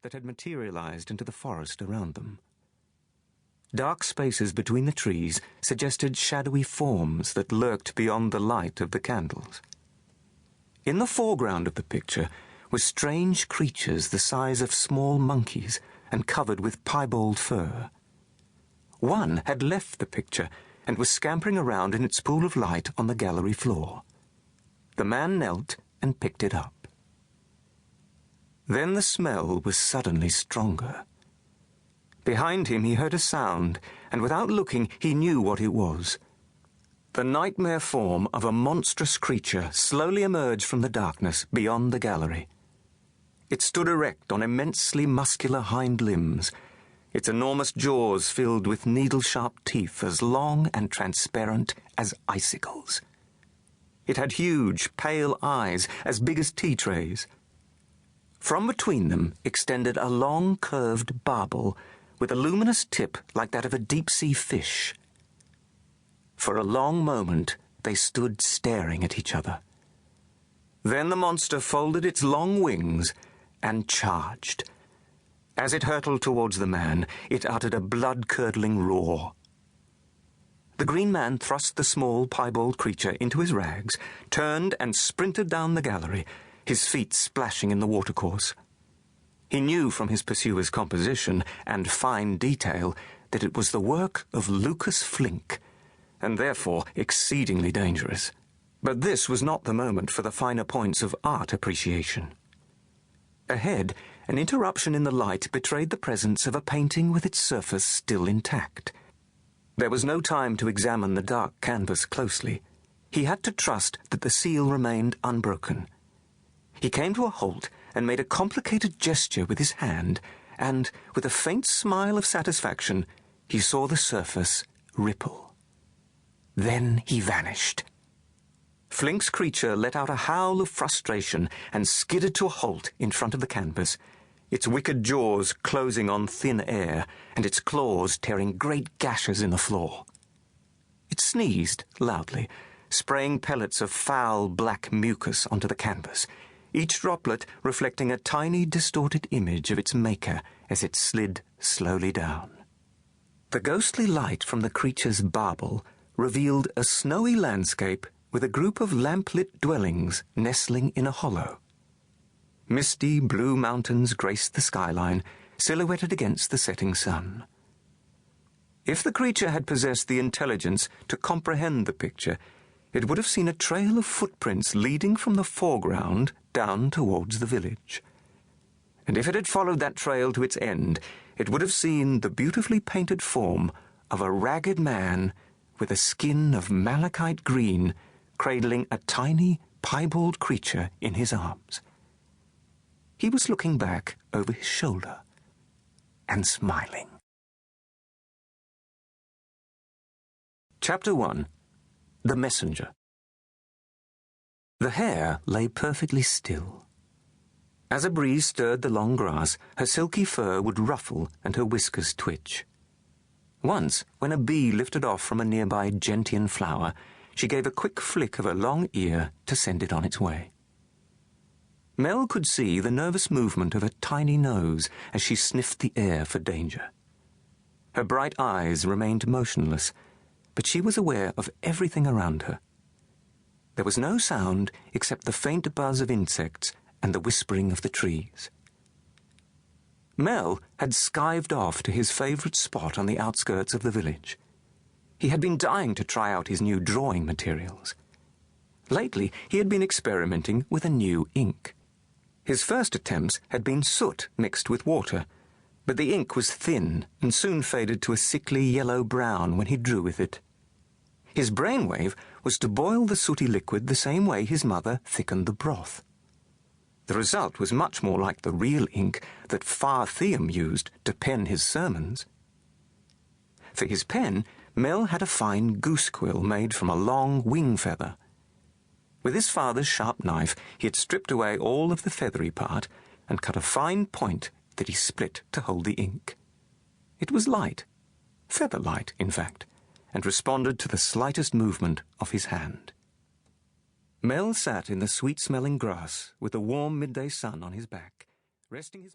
that had materialized into the forest around them. Dark spaces between the trees suggested shadowy forms that lurked beyond the light of the candles. In the foreground of the picture were strange creatures the size of small monkeys and covered with piebald fur. One had left the picture and was scampering around in its pool of light on the gallery floor. The man knelt and picked it up. Then the smell was suddenly stronger. Behind him he heard a sound, and without looking he knew what it was. The nightmare form of a monstrous creature slowly emerged from the darkness beyond the gallery. It stood erect on immensely muscular hind limbs, its enormous jaws filled with needle-sharp teeth as long and transparent as icicles. It had huge, pale eyes as big as tea trays. From between them extended a long, curved barbel with a luminous tip like that of a deep-sea fish. For a long moment they stood staring at each other. Then the monster folded its long wings and charged. As it hurtled towards the man, it uttered a blood-curdling roar. The green man thrust the small, piebald creature into his rags, turned and sprinted down the gallery, his feet splashing in the watercourse. He knew from his pursuer's composition and fine detail that it was the work of Lucas Flink, and therefore exceedingly dangerous. But this was not the moment for the finer points of art appreciation. Ahead, an interruption in the light betrayed the presence of a painting with its surface still intact. There was no time to examine the dark canvas closely. He had to trust that the seal remained unbroken. He came to a halt and made a complicated gesture with his hand, and, with a faint smile of satisfaction, he saw the surface ripple. Then he vanished. Flink's creature let out a howl of frustration and skidded to a halt in front of the canvas, its wicked jaws closing on thin air and its claws tearing great gashes in the floor. It sneezed loudly, spraying pellets of foul black mucus onto the canvas, each droplet reflecting a tiny distorted image of its maker as it slid slowly down. The ghostly light from the creature's barbel revealed a snowy landscape with a group of lamplit dwellings nestling in a hollow. Misty blue mountains graced the skyline, silhouetted against the setting sun. If the creature had possessed the intelligence to comprehend the picture, it would have seen a trail of footprints leading from the foreground down towards the village. And if it had followed that trail to its end, it would have seen the beautifully painted form of a ragged man with a skin of malachite green cradling a tiny, piebald creature in his arms. He was looking back over his shoulder and smiling. Chapter 1. The Messenger. The hare lay perfectly still. As a breeze stirred the long grass, her silky fur would ruffle and her whiskers twitch. Once, when a bee lifted off from a nearby gentian flower, she gave a quick flick of her long ear to send it on its way. Mel could see the nervous movement of her tiny nose as she sniffed the air for danger. Her bright eyes remained motionless, but she was aware of everything around her. There was no sound except the faint buzz of insects and the whispering of the trees. Mel had skived off to his favourite spot on the outskirts of the village. He had been dying to try out his new drawing materials. Lately, he had been experimenting with a new ink. His first attempts had been soot mixed with water, but the ink was thin and soon faded to a sickly yellow-brown when he drew with it. His brainwave was to boil the sooty liquid the same way his mother thickened the broth. The result was much more like the real ink that Far Theum used to pen his sermons. For his pen, Mel had a fine goose quill made from a long wing feather. With his father's sharp knife, he had stripped away all of the feathery part and cut a fine point that he split to hold the ink. It was light, feather-light, in fact, and responded to the slightest movement of his hand. Mel sat in the sweet-smelling grass with the warm midday sun on his back, resting his